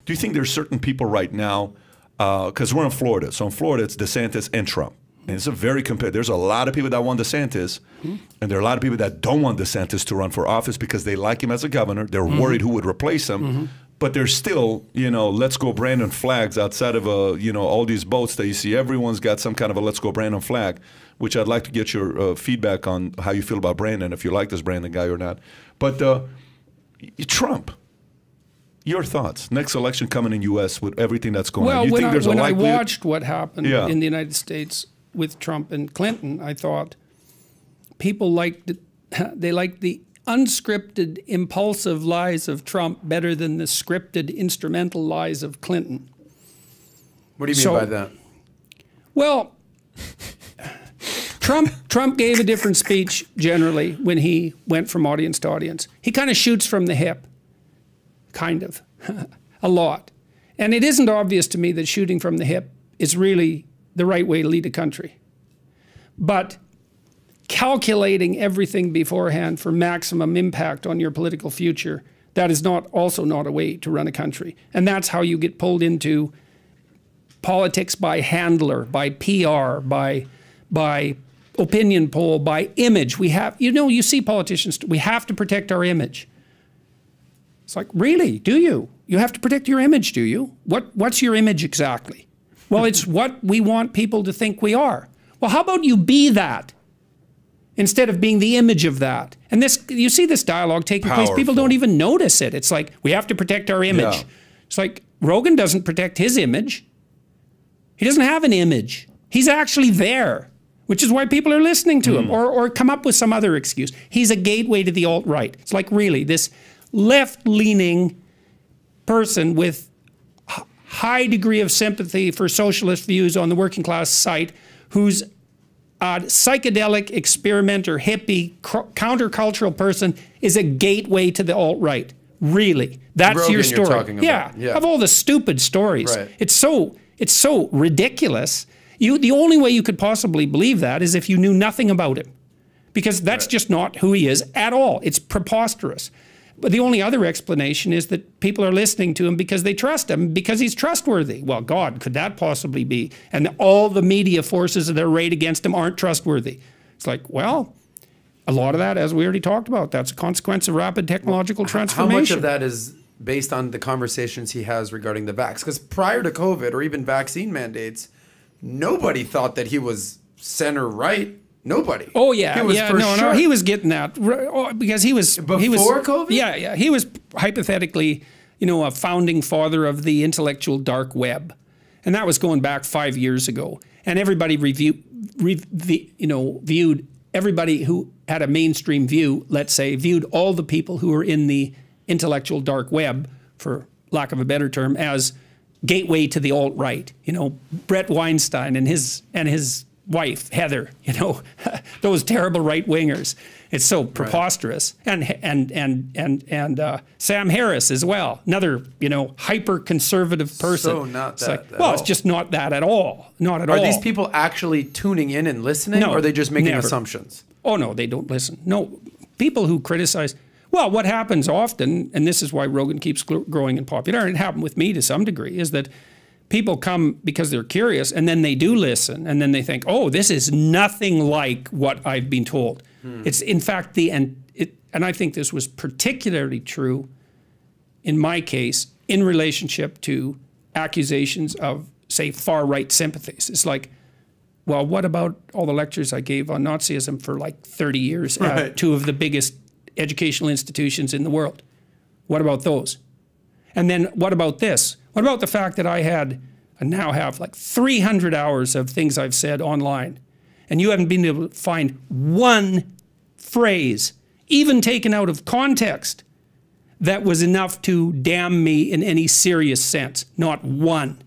Do you think there's certain people right now, because we're in Florida, so in Florida it's DeSantis and Trump. And it's a very competitive. There's a lot of people that want DeSantis, and there are a lot of people that don't want DeSantis to run for office because they like him as a governor. They're worried who would replace him. But there's still, you know, let's go Brandon flags outside of, you know, all these boats that you see. Everyone's got some kind of a let's go Brandon flag, which I'd like to get your feedback on how you feel about Brandon, if you like this Brandon guy or not. But Trump, your thoughts. Next election coming in U.S. with everything that's going on. You think there's a likelihood? When I watched what happened in the United States with Trump and Clinton, I thought people liked the unscripted, impulsive lies of Trump better than the scripted, instrumental lies of Clinton. What do you mean by that? Well, Trump gave a different speech generally when he went from audience to audience. He kind of shoots from the hip, kind of, a lot. And it isn't obvious to me that shooting from the hip is really the right way to lead a country. But calculating everything beforehand for maximum impact on your political future, that is also not a way to run a country. And that's how you get pulled into politics by handler, by PR, by opinion poll, by image. We have, you know, you see politicians, we have to protect our image. It's like, really, do you? You have to protect your image, do you? What's your image exactly? Well, it's what we want people to think we are. Well, how about you be that instead of being the image of that? And this, you see this dialogue taking place, people don't even notice it. It's like, we have to protect our image. Yeah. It's like, Rogan doesn't protect his image. He doesn't have an image. He's actually there, which is why people are listening to him, or come up with some other excuse. He's a gateway to the alt-right. It's like, really, this left-leaning person with high degree of sympathy for socialist views on the working class site, who's a psychedelic experimenter, hippie, countercultural person, is a gateway to the alt-right. Really, that's Rogan your story. You're talking about. Yeah, of all the stupid stories, it's so ridiculous. The only way you could possibly believe that is if you knew nothing about him, because that's just not who he is at all. It's preposterous. But the only other explanation is that people are listening to him because they trust him, because he's trustworthy. Well, God, could that possibly be? And all the media forces that are arrayed against him aren't trustworthy. It's like, well, a lot of that, as we already talked about, that's a consequence of rapid technological transformation. How much of that is based on the conversations he has regarding the vax? Because prior to COVID or even vaccine mandates, nobody thought that he was center-right. Nobody. Oh yeah, no, he was getting that because he was before COVID. Yeah, he was hypothetically, you know, a founding father of the intellectual dark web, and that was going back 5 years ago. And everybody viewed everybody who had a mainstream view, let's say, viewed all the people who were in the intellectual dark web, for lack of a better term, as gateway to the alt-right. You know, Brett Weinstein and his wife, Heather, you know, those terrible right-wingers. It's so preposterous. And Sam Harris as well, another, you know, hyper-conservative person. So not that it's like, well, it's just not that at all. Not at all. Are these people actually tuning in and listening, or are they just making assumptions? Oh, no, they don't listen. No, people who criticize, well, what happens often, and this is why Rogan keeps growing in popularity, it happened with me to some degree, is that people come because they're curious, and then they do listen, and then they think, oh, this is nothing like what I've been told. It's in fact and I think this was particularly true in my case in relationship to accusations of, say, far-right sympathies. It's like, well, what about all the lectures I gave on Nazism for like 30 years at two of the biggest educational institutions in the world? What about those? And then what about this? What about the fact that I now have like 300 hours of things I've said online, and you haven't been able to find one phrase, even taken out of context, that was enough to damn me in any serious sense? Not one.